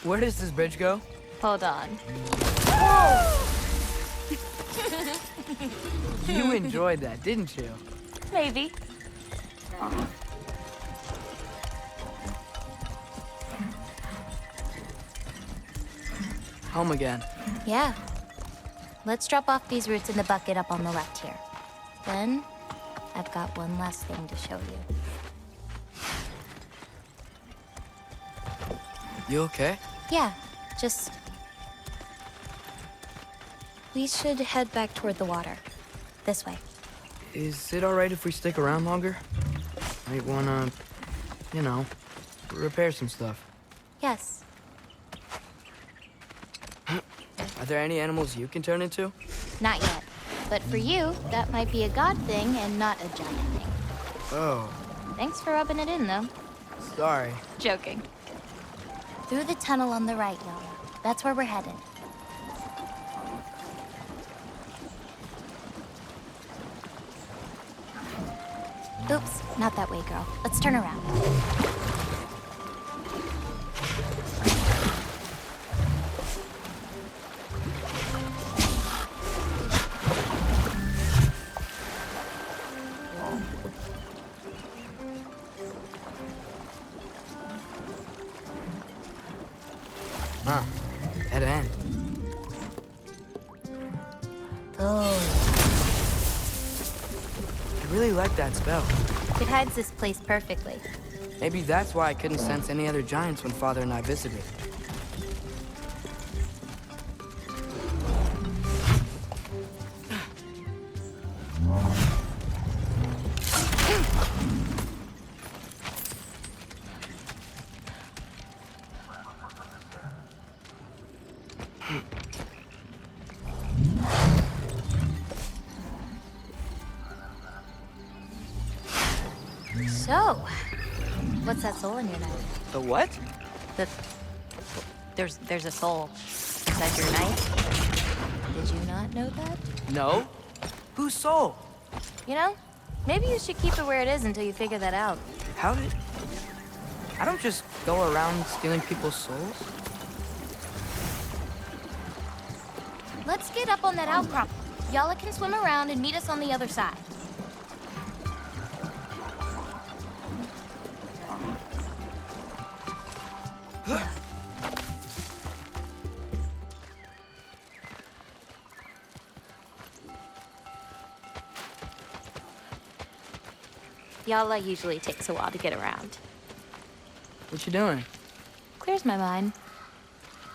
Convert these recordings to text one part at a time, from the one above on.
Where does this bridge go? Hold on. Whoa! You enjoyed that, didn't you? Maybe. Home again. Yeah. Let's drop off these roots in the bucket up on the left here. Then, I've got one last thing to show you. You okay? Yeah, just... We should head back toward the water. This way. Is it alright if we stick around longer? Might wanna, you know, repair some stuff. Yes. Are there any animals you can turn into? Not yet. But for you, that might be a god thing and not a giant thing. Oh. Thanks for rubbing it in, though. Sorry. Joking. Through the tunnel on the right, Yola. That's where we're headed. Oops, not that way, girl. Let's turn around. Huh. Dead end. Oh. I really like that spell. It hides this place perfectly. Maybe that's why I couldn't sense any other giants when Father and I visited. So, what's that soul in your knife? The what? There's a soul inside your knife. Did you not know that? No. Whose soul? You know, maybe you should keep it where it is until you figure that out. How did... I don't just go around stealing people's souls. Let's get up on that outcrop. Yala can swim around and meet us on the other side. Yala usually takes a while to get around. What you doing? Clears my mind.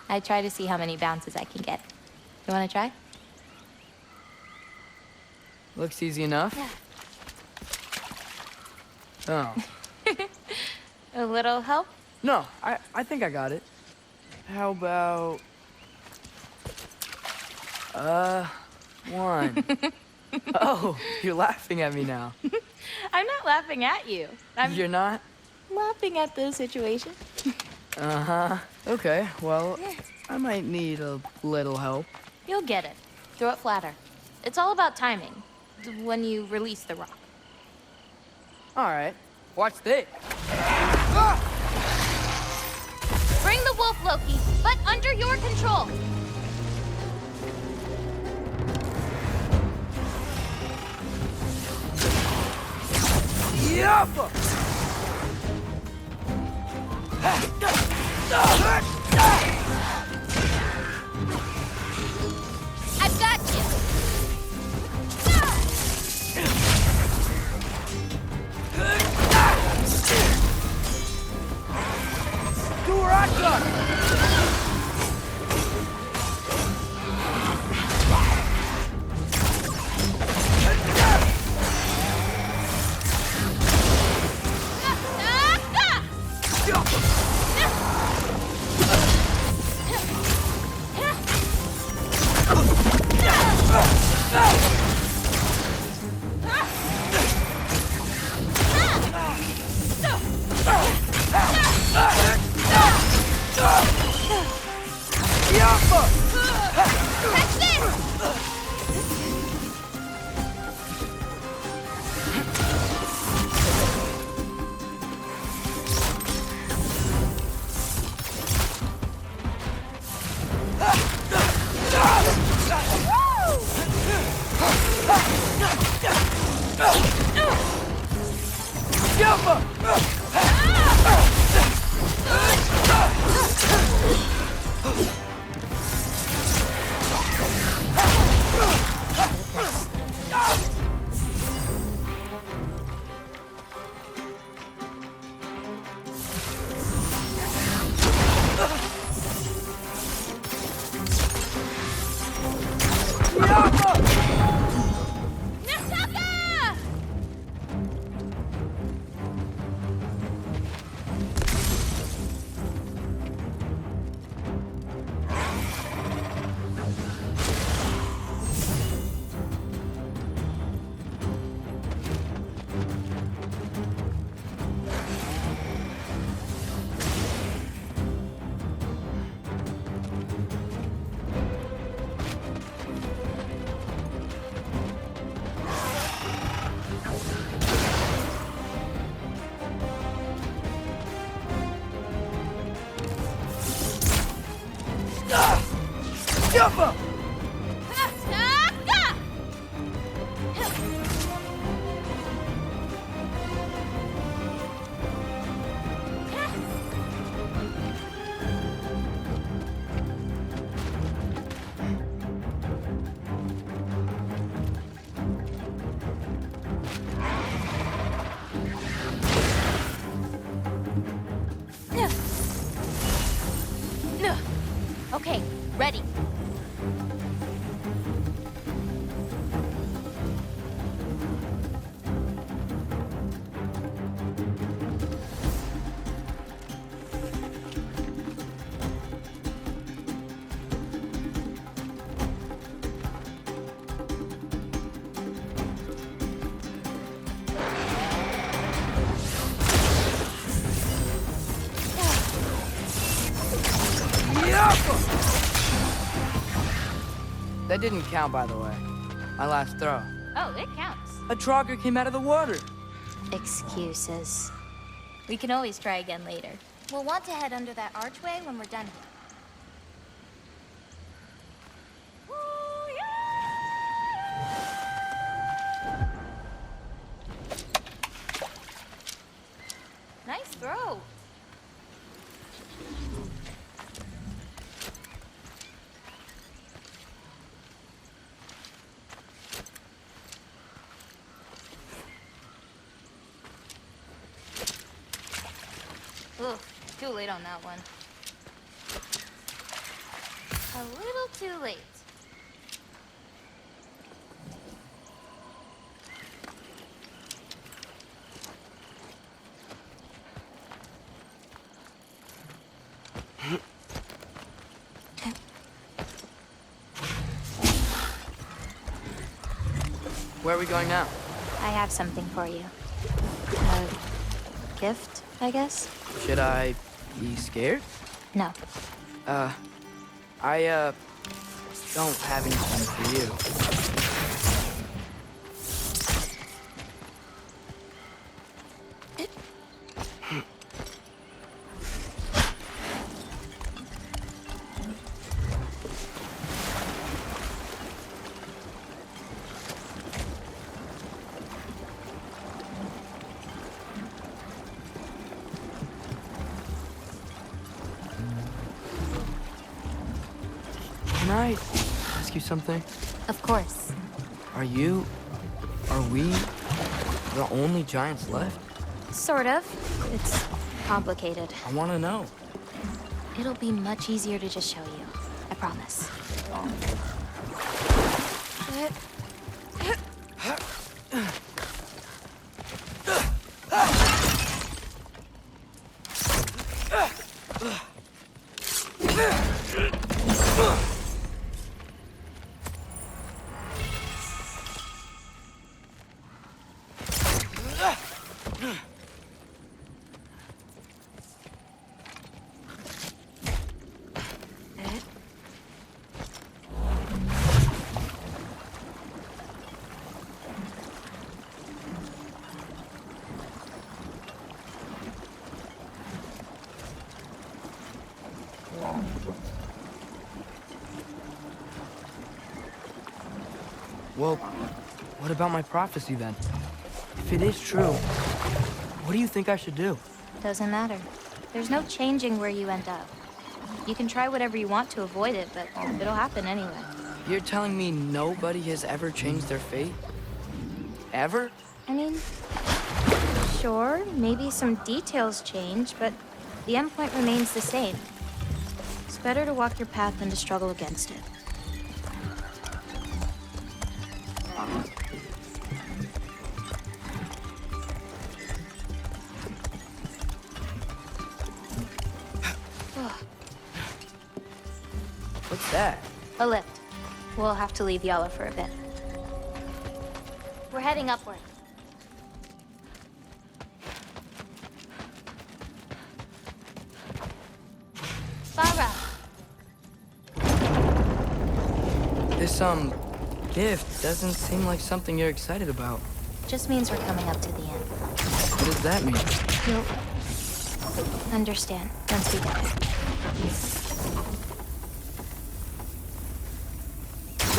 I try to see how many bounces I can get. You want to try? Looks easy enough. Yeah. Oh. A little help? No, I think I got it. How about... one. Oh, you're laughing at me now. I'm not laughing at you. You're not? Laughing at the situation. Uh-huh. Okay, well, I might need a little help. You'll get it. Throw it flatter. It's all about timing. When you release the rock. All right. Watch this. Bring the wolf, Loki, but under your control. Yup! I've got you. Do where I got. Okay, ready. That didn't count, by the way. My last throw. Oh, it counts. A Trogger came out of the water. Excuses. We can always try again later. We'll want to head under that archway when we're done here. Nice throw. Ugh, too late on that one. A little too late. Where are we going now? I have something for you. A gift, I guess? Should I be scared? No. I don't have anything for you. Can I ask you something? Of course. Are we the only giants left? Sort of. It's complicated. I want to know. It'll be much easier to just show you. I promise. Well, what about my prophecy then? If it is true, what do you think I should do? Doesn't matter. There's no changing where you end up. You can try whatever you want to avoid it, but it'll happen anyway. You're telling me nobody has ever changed their fate? Ever? I mean, sure, maybe some details change, but the endpoint remains the same. It's better to walk your path than to struggle against it. What's that? A lift. We'll have to leave Yala for a bit. We're heading upward. Farah! This, gift doesn't seem like something you're excited about. Just means we're coming up to the end. What does that mean? You'll understand once we get there.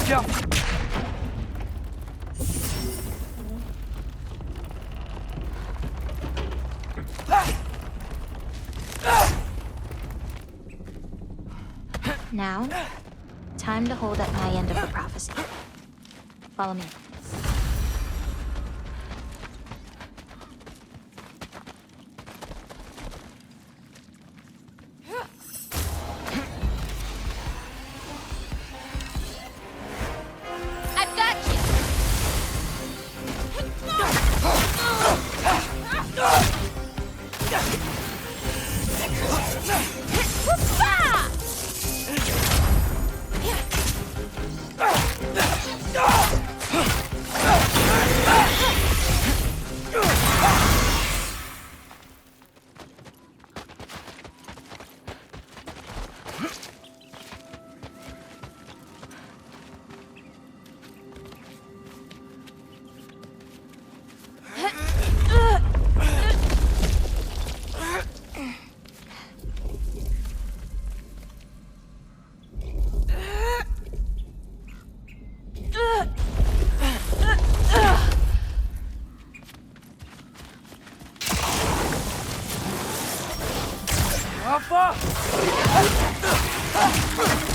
Jump! Now, time to hold up my end of the prophecy. Follow me. I've got you!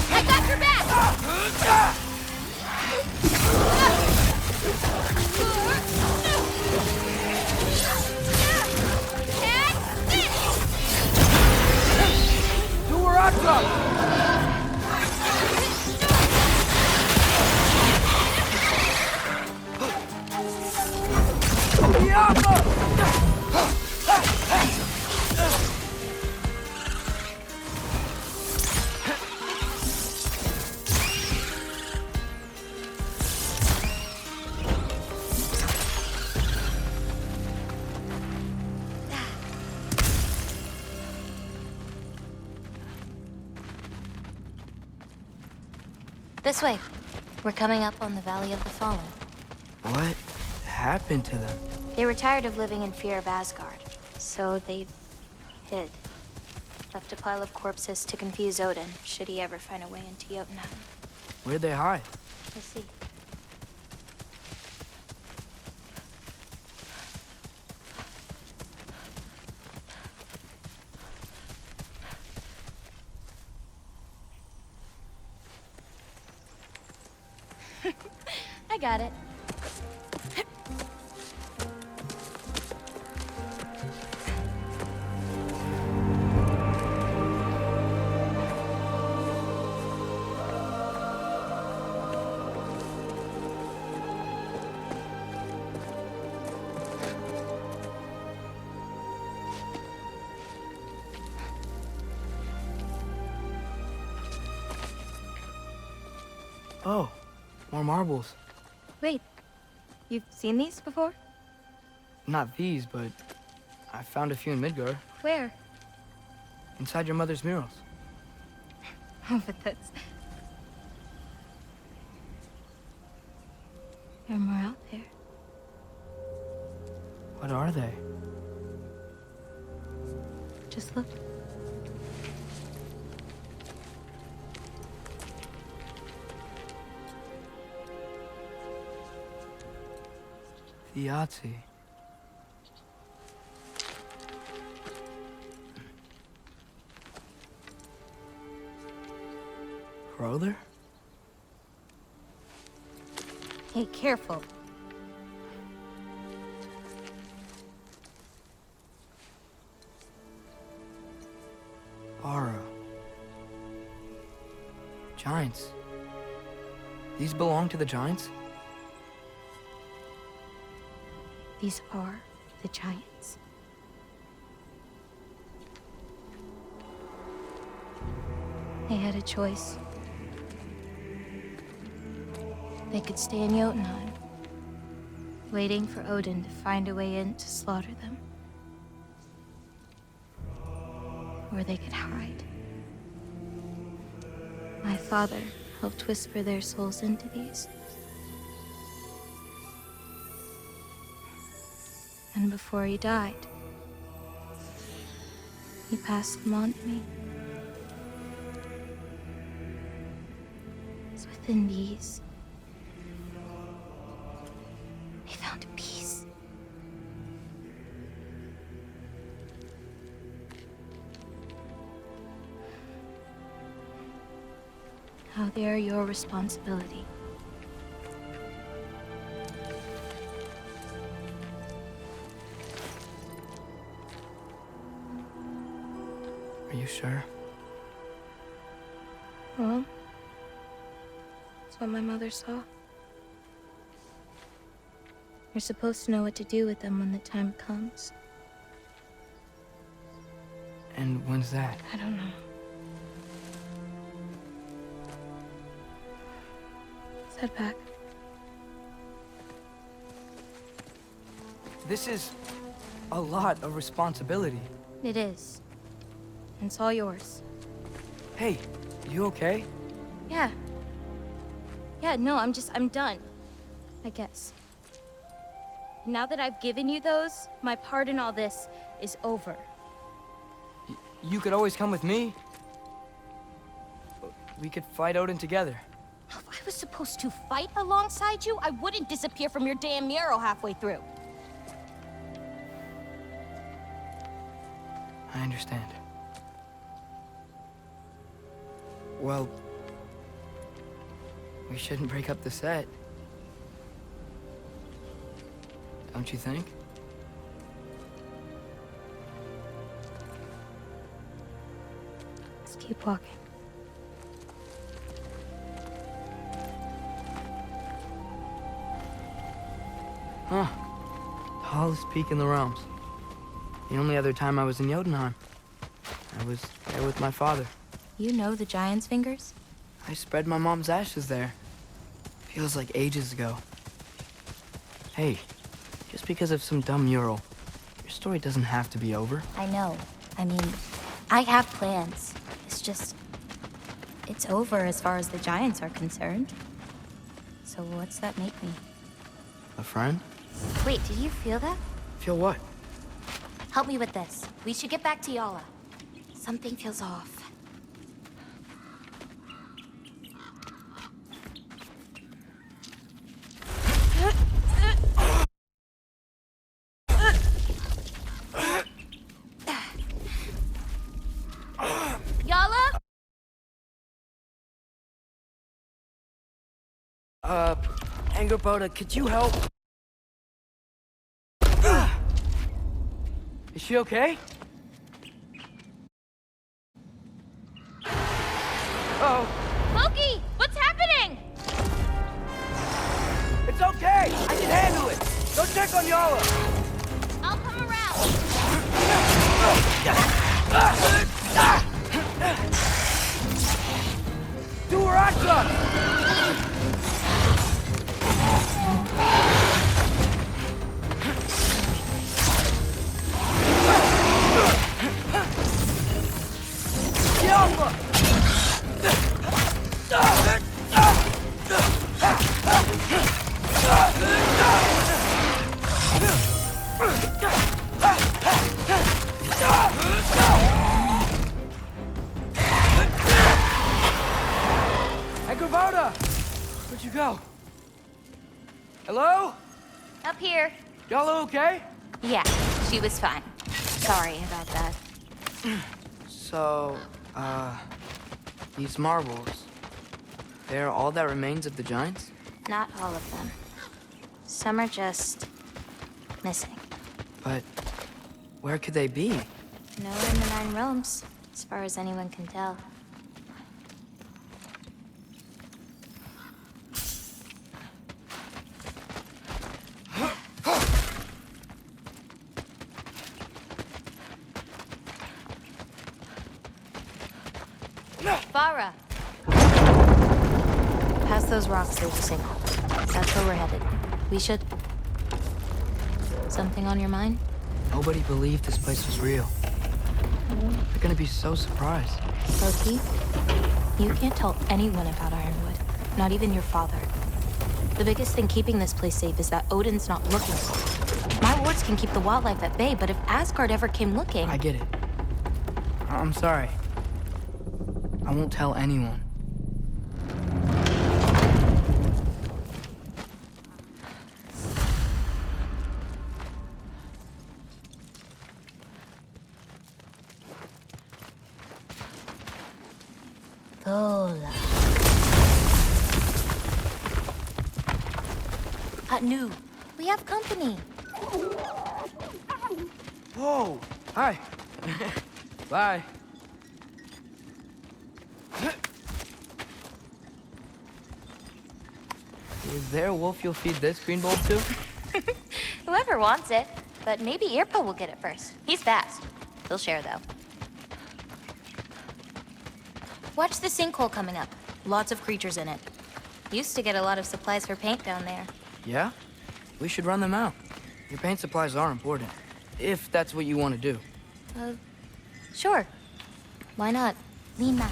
I got your back! Do where I come! This way. We're coming up on the Valley of the Fallen. What happened to them? They were tired of living in fear of Asgard, so they hid. Left a pile of corpses to confuse Odin, should he ever find a way into Jotunheim. Where'd they hide? We'll see. I got it. Oh, more marbles. Wait, you've seen these before? Not these, but I found a few in Midgard. Where? Inside your mother's murals. Oh, but that's... There are more out there. What are they? Just look. Tiyati. brother? Hey, careful. Ara. Giants. These belong to the giants? These are the giants. They had a choice. They could stay in Jotunheim, waiting for Odin to find a way in to slaughter them. Or they could hide. My father helped whisper their souls into these. And before he died, he passed them on to me. It's within these. They found a peace. Now they're your responsibility. Are you sure? Well, that's what my mother saw. You're supposed to know what to do with them when the time comes. And when's that? I don't know. Let's head back. This is a lot of responsibility. It is. And it's all yours. Hey, you okay? Yeah. Yeah, no, I'm done. I guess. Now that I've given you those, my part in all this is over. You could always come with me. We could fight Odin together. If I was supposed to fight alongside you, I wouldn't disappear from your damn mural halfway through. I understand. Well, we shouldn't break up the set. Don't you think? Let's keep walking. Huh. Tallest peak in the realms. The only other time I was in Jotunheim. I was there with my father. You know the giant's fingers? I spread my mom's ashes there. Feels like ages ago. Hey, just because of some dumb mural, your story doesn't have to be over. I know. I mean, I have plans. It's just... it's over as far as the giants are concerned. So what's that make me? A friend? Wait, did you feel that? Feel what? Help me with this. We should get back to Yala. Something feels off. Yala? Angerboda, could you help? Is she okay? Oh. Loki! What's happening? It's okay! I can handle it! Go check on Yala! I'll come around. Do Ragnarok! Angerboda! Where'd you go? Hello? Up here. Y'all okay? Yeah, she was fine. Sorry about that. So, these marbles, They're all that remains of the giants? Not all of them. Some are just missing. But where could they be? Nowhere in the Nine Realms, as far as anyone can tell. Farah! Past those rocks, there's a sinkhole. That's where we're headed. We should... Something on your mind? Nobody believed this place was real. They're gonna be so surprised. Loki, you can't tell anyone about Ironwood. Not even your father. The biggest thing keeping this place safe is that Odin's not looking. My wards can keep the wildlife at bay, but if Asgard ever came looking... I get it. I'm sorry. I won't tell anyone. Lola. New. We have company. Whoa! Hi. Bye. Is there a wolf you'll feed this green bulb to? Whoever wants it. But maybe Irpa will get it first. He's fast. He'll share, though. Watch the sinkhole coming up. Lots of creatures in it. Used to get a lot of supplies for paint down there. Yeah? We should run them out. Your paint supplies are important. If that's what you want to do. Sure. Why not? Lean back.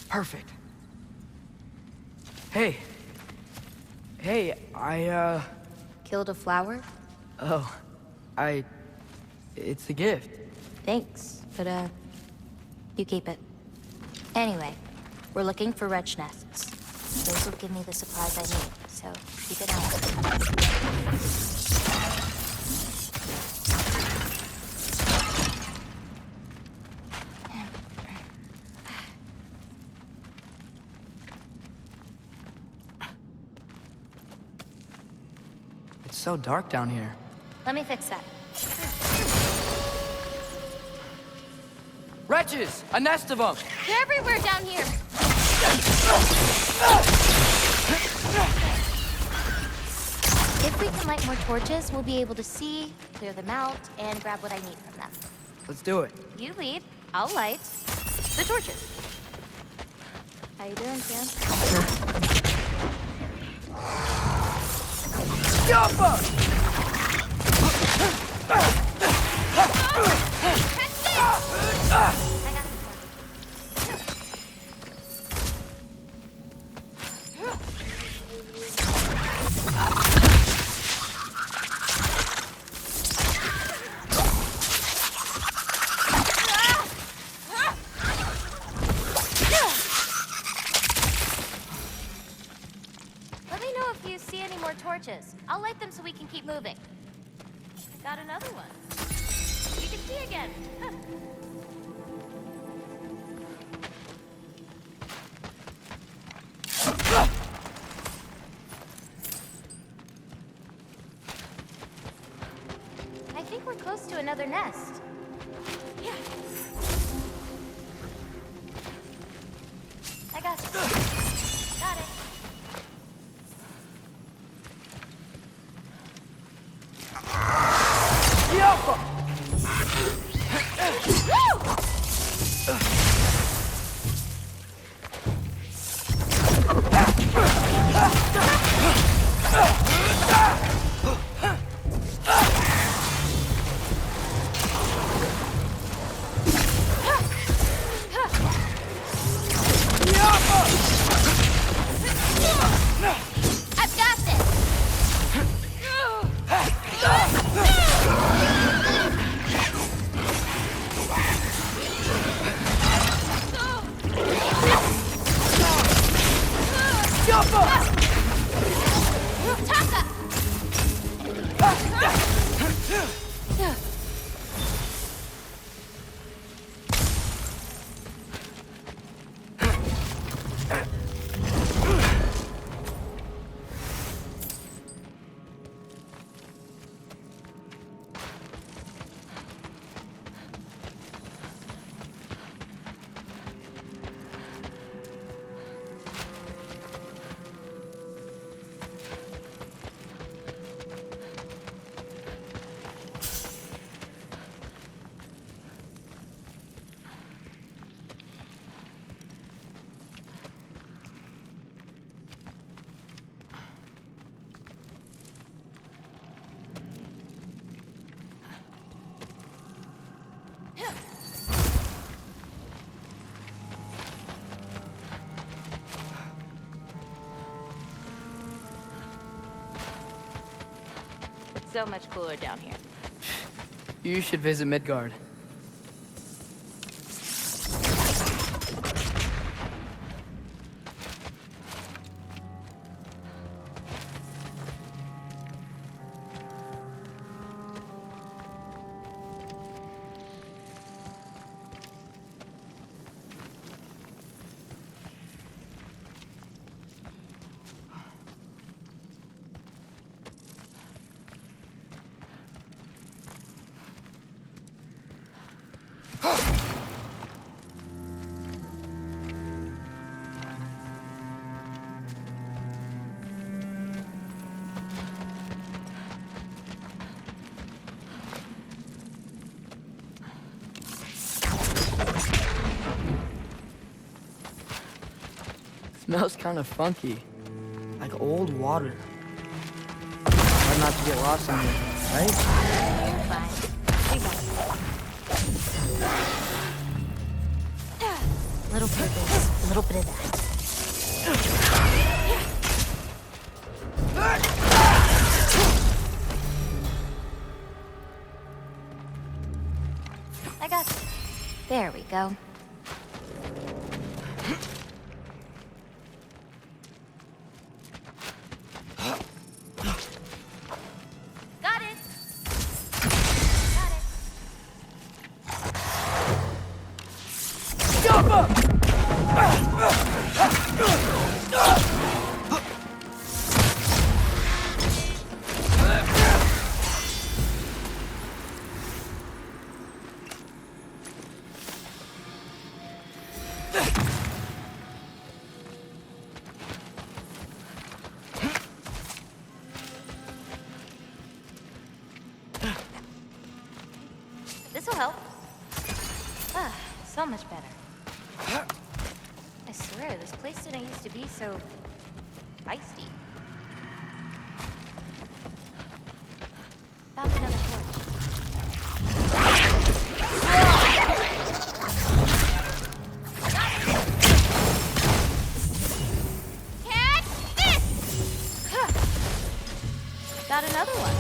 Perfect. Hey. Hey, I, Killed a flower? Oh, it's a gift. Thanks, but, you keep it. Anyway, we're looking for wretch nests. Those will give me the supplies I need, so keep it out. It's so dark down here. Let me fix that. Wretches! A nest of them! They're everywhere down here! If we can light more torches, we'll be able to see, clear them out, and grab what I need from them. Let's do it. You lead, I'll light the torches. How you doing, Sam? Yappa! Let me know if you see any more torches. I'll light them so we can keep moving. Got another one. You can see again. I think we're close to another nest. Yeah. I got you. Got it. So much cooler down here. You should visit Midgard. Smells kind of funky, like old water. Hard not to get lost in here, right? You're fine. We got it. Little bit of this, a little bit of that. I got this. There we go. This'll help. Ah, so much better. I swear, this place didn't used to be so feisty. Found another torch. Catch this! Got another one.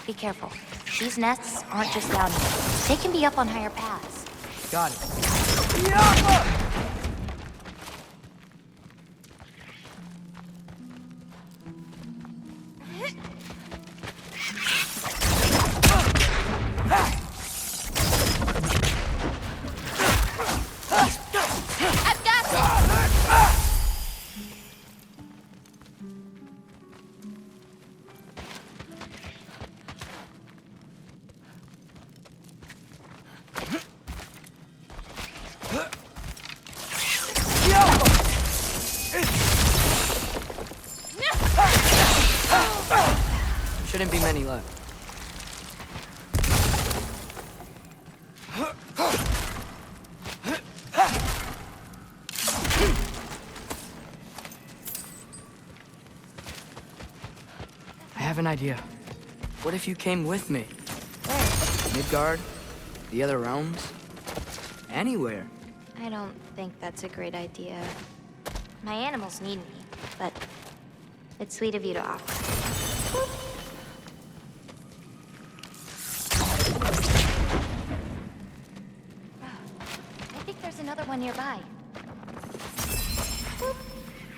Be careful. These nests aren't just down here. They can be up on higher paths. Got it. I've got this! Shouldn't be many left. I have an idea. What if you came with me? Where? Midgard? The other realms? Anywhere. I don't think that's a great idea. My animals need me, but it's sweet of you to offer. I think there's another one nearby.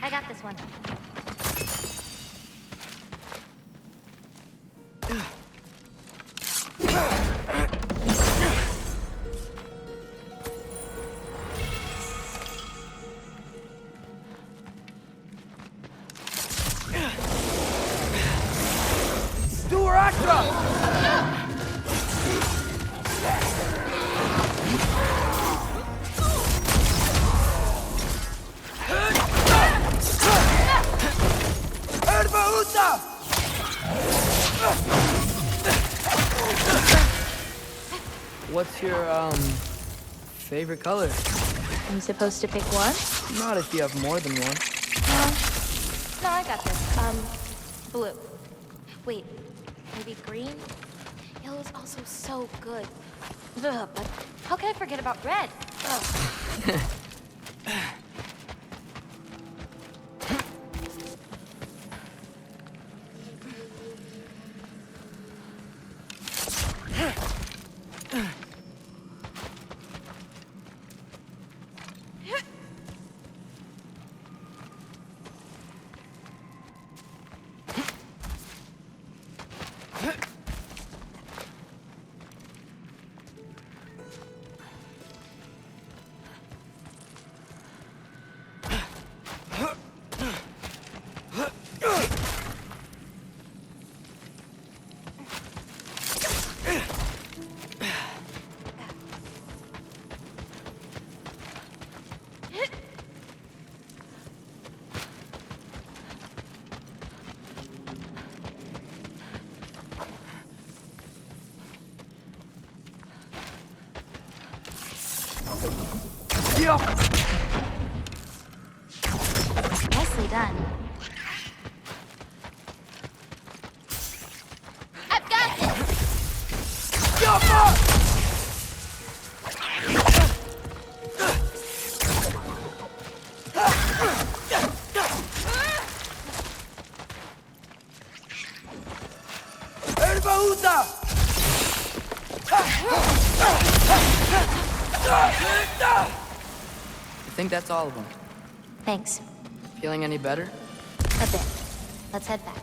I got this one. What's your, favorite color? I'm supposed to pick one? Not if you have more than one. No, I got this. Blue. Wait, maybe green? Yellow's also so good. Ugh, but how can I forget about red? Ugh. Nicely done. I've got this! I think that's all of them. Thanks. Feeling any better? A bit. Let's head back.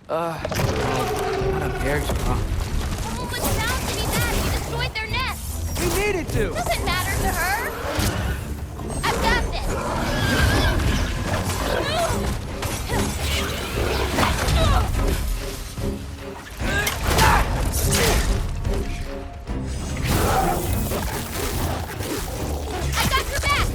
Not a bear's paw. Oh, it sounds to me bad. You destroyed their nest. We needed to! Doesn't matter to her. I've got this. I got your back.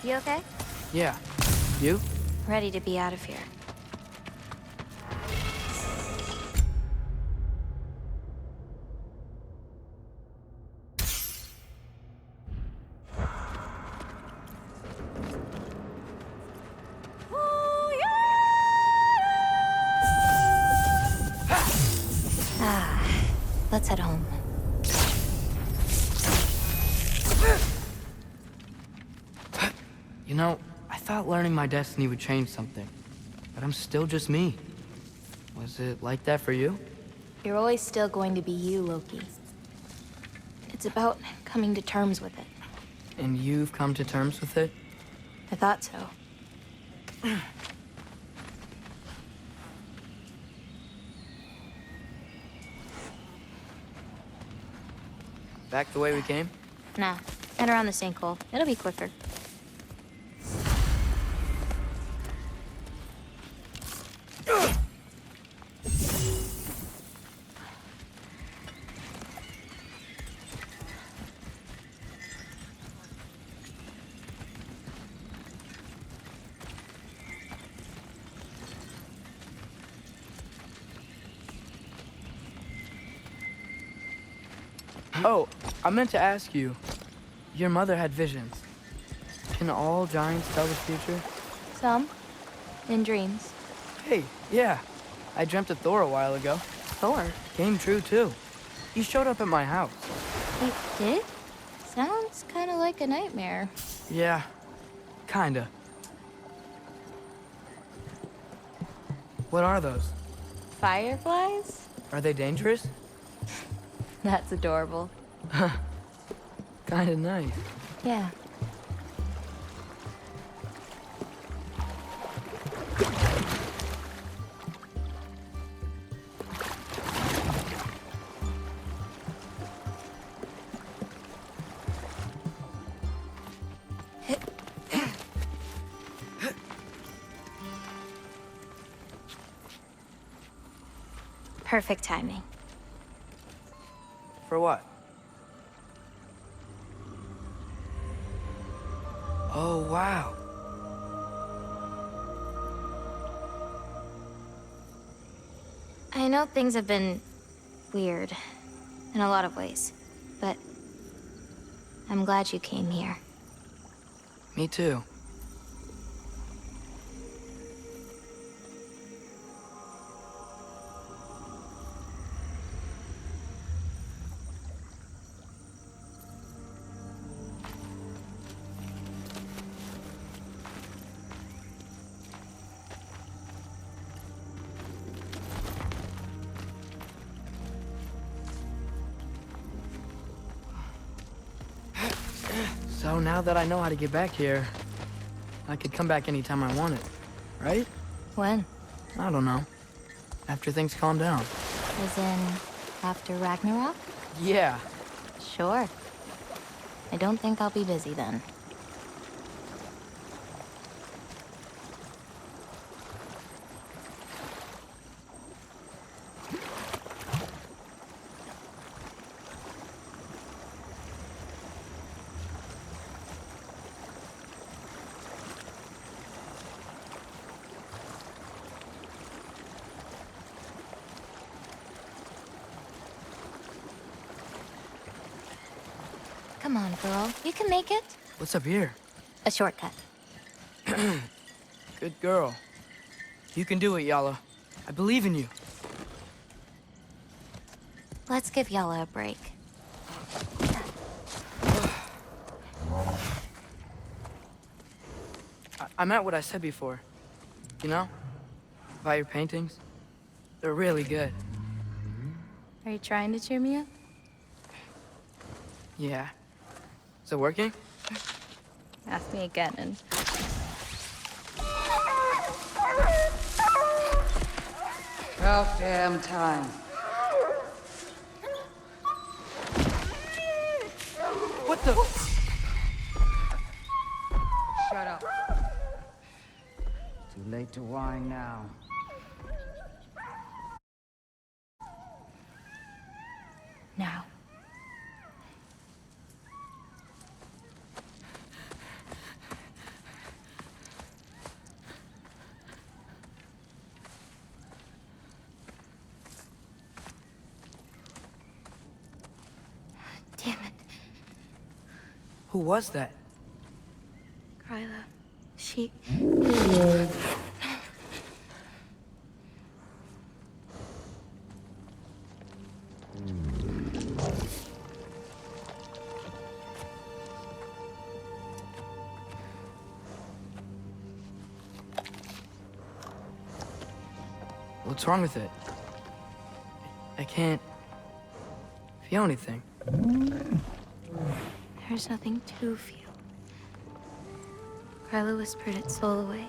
You okay? Yeah. You? Ready to be out of here. Let's head home. You know, I thought learning my destiny would change something, but I'm still just me. Was it like that for you? You're always still going to be you, Loki. It's about coming to terms with it. And you've come to terms with it? I thought so. Back the way we came? Nah, head around the sinkhole. It'll be quicker. Oh, I meant to ask you. Your mother had visions. Can all giants tell the future? Some. In dreams. Hey, yeah. I dreamt of Thor a while ago. Thor? Came true, too. He showed up at my house. It did? Sounds kind of like a nightmare. Yeah, kinda. What are those? Fireflies? Are they dangerous? That's adorable. Kinda nice. Yeah. Perfect timing. For what? Oh, wow. I know things have been weird in a lot of ways, but I'm glad you came here. Me too. So now that I know how to get back here, I could come back anytime I wanted, right? When? I don't know. After things calm down. As in, after Ragnarok? Yeah. Sure. I don't think I'll be busy then. Come on, girl. You can make it. What's up here? A shortcut. Good girl. You can do it, Yala. I believe in you. Let's give Yala a break. I meant what I said before. You know? About your paintings. They're really good. Are you trying to cheer me up? Yeah. Is it working? Ask me again and... About damn time. What the? Shut up. Too late to whine now. Now. Damn it. Who was that? Kryla. She... What's wrong with it? I can't feel anything. There's nothing to feel. Carla whispered its soul away.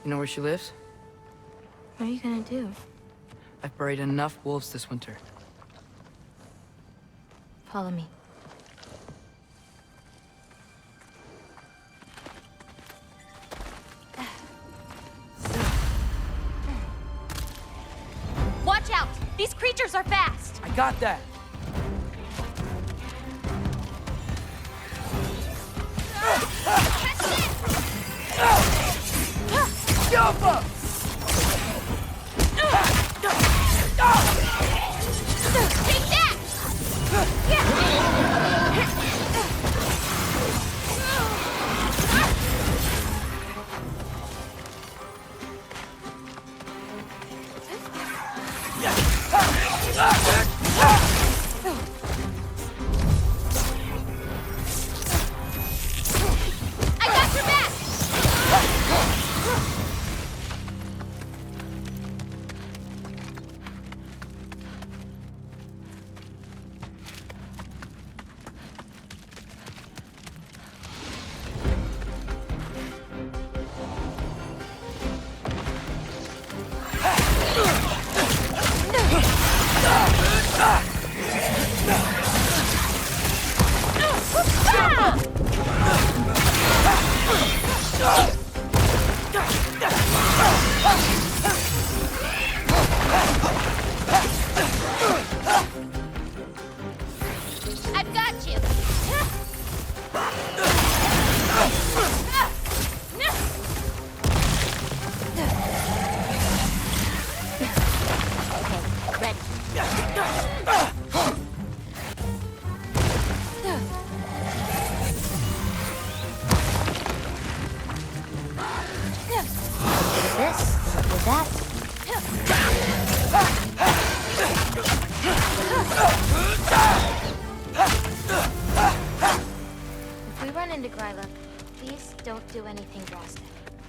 You know where she lives? What are you gonna do? I've buried enough wolves this winter. Follow me. Watch out! These creatures are fast! I got that! Jump! Take that! I got your back! I've got you. Okay, ready. This, with that. If we run into Gryla, please don't do anything drastic.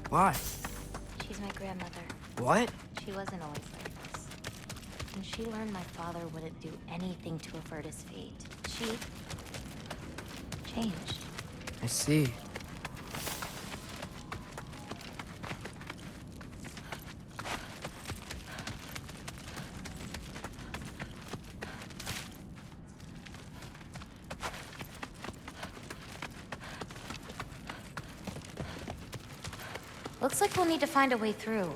Why? She's my grandmother. What? She wasn't always like this. When she learned my father wouldn't do anything to avert his fate, she changed. I see. Looks like we'll need to find a way through.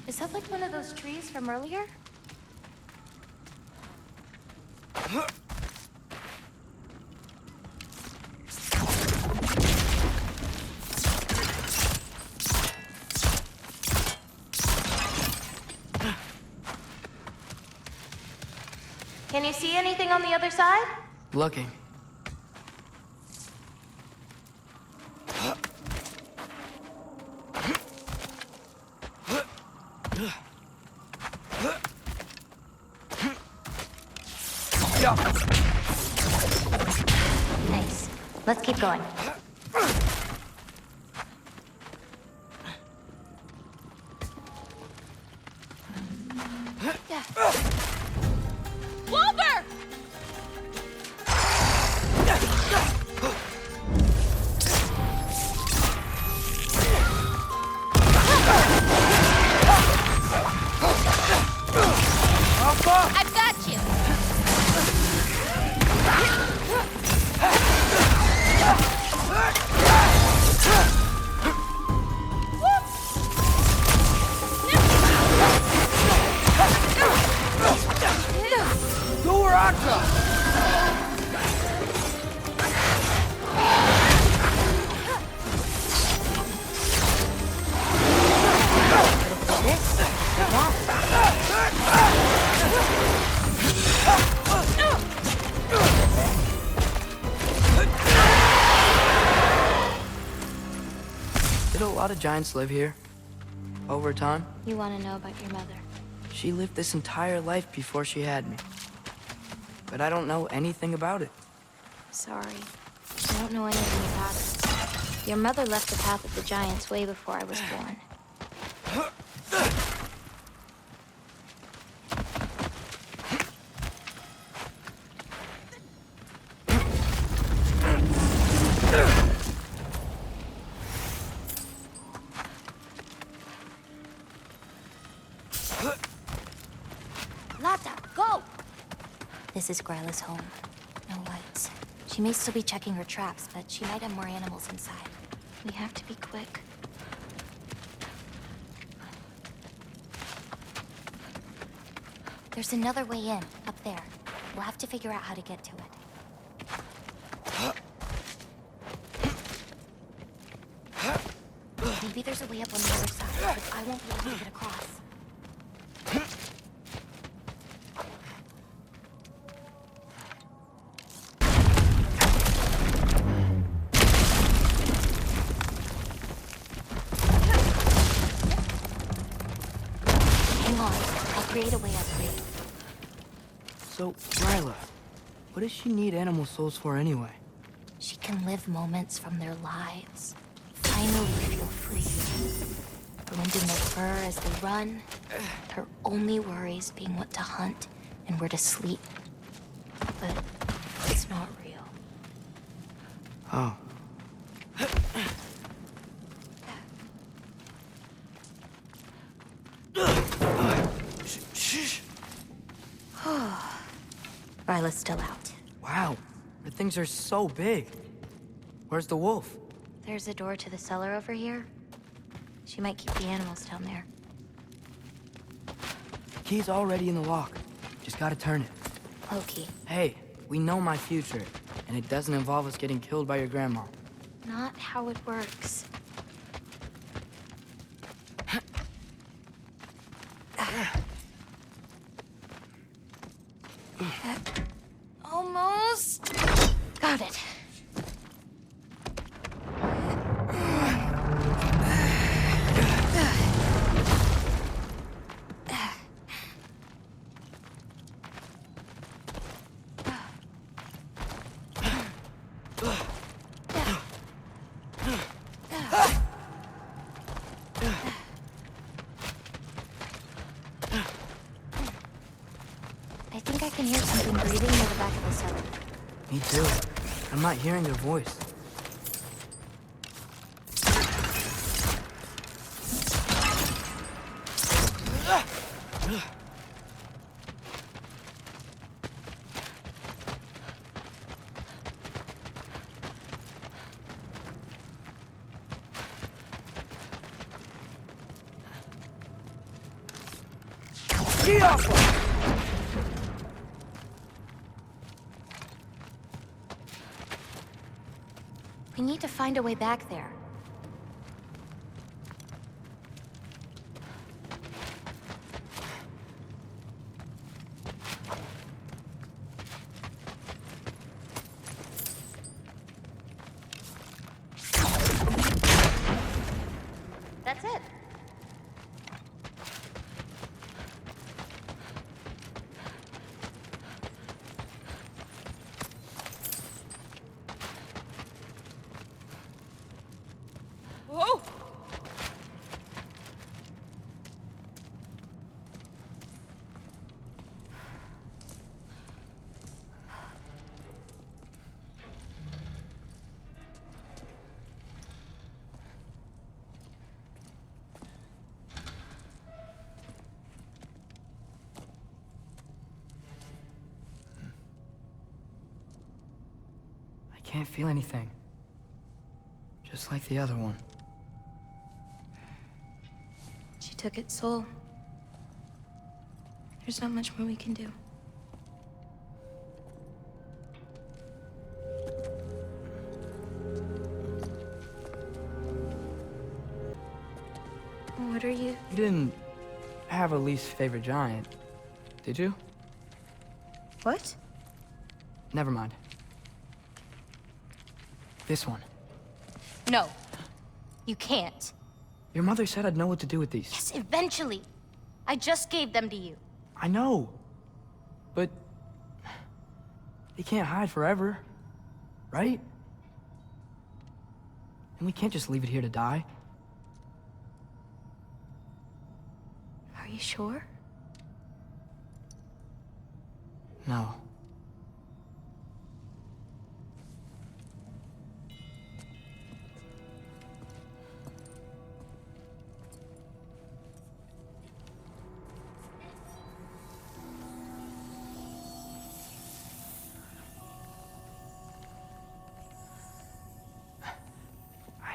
Is that like one of those trees from earlier? Can you see anything on the other side? Looking. Nice. Let's keep going. Wolver! I've got you. Go lot of giants live here. Over time, You want to know about your mother? she lived this entire life before she had me. But I don't know anything about it. Sorry. I don't know anything about it. Your mother left the path of the giants way before I was born. Lata, go! This is Gryla's home. No lights. She may still be checking her traps, but she might have more animals inside. We have to be quick. There's another way in, up there. We'll have to figure out how to get to it. Maybe there's a way up on the other side, but I won't be able to get across. Hang on, I'll create a way up for you. So, Gryla, what does she need animal souls for anyway? She can live moments from their lives. Finally feel free. Blending their fur as they run. Her only worries being what to hunt and where to sleep. But it's not real. Oh. Shh. Ryla's still out. Wow, the things are so big. Where's the wolf? There's a door to the cellar over here. She might keep the animals down there. The key's already in the lock. Just gotta turn it. Loki. Hey, we know my future, and it doesn't involve us getting killed by your grandma. Not how it works. Almost. Got it. I think I can hear something breathing near the back of the cellar. Me too. I'm not hearing their voice. Get off! We need to find a way back there. That's it. Whoa! I can't feel anything. Just like the other one. She took its soul. There's not much more we can do. What are you? You didn't have a least favorite giant, did you? What? Never mind. This one. No. You can't. Your mother said I'd know what to do with these. Yes, eventually. I just gave them to you. I know. But... they can't hide forever. Right? And we can't just leave it here to die. Are you sure? No.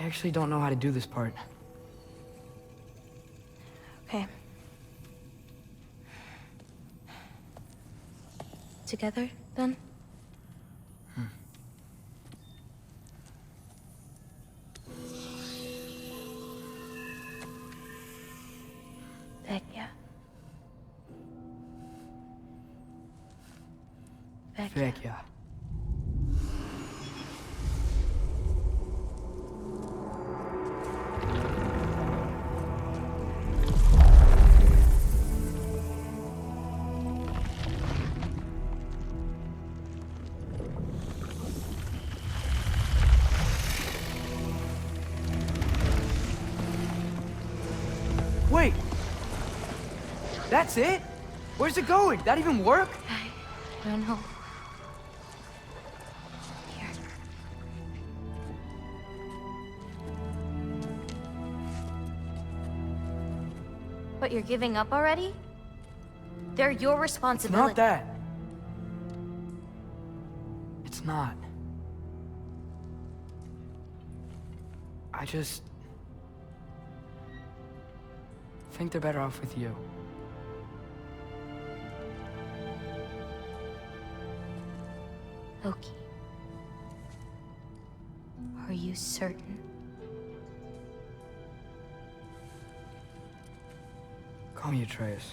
I actually don't know how to do this part. Okay. Together, then? Vecchia. Vecchia. Wait! That's it? Where's it going? That even work? I don't know. Here. But you're giving up already? They're your It's responsibility. not that. It's not. I just... think they're better off with you. Loki. Are you certain? Call me Atreus.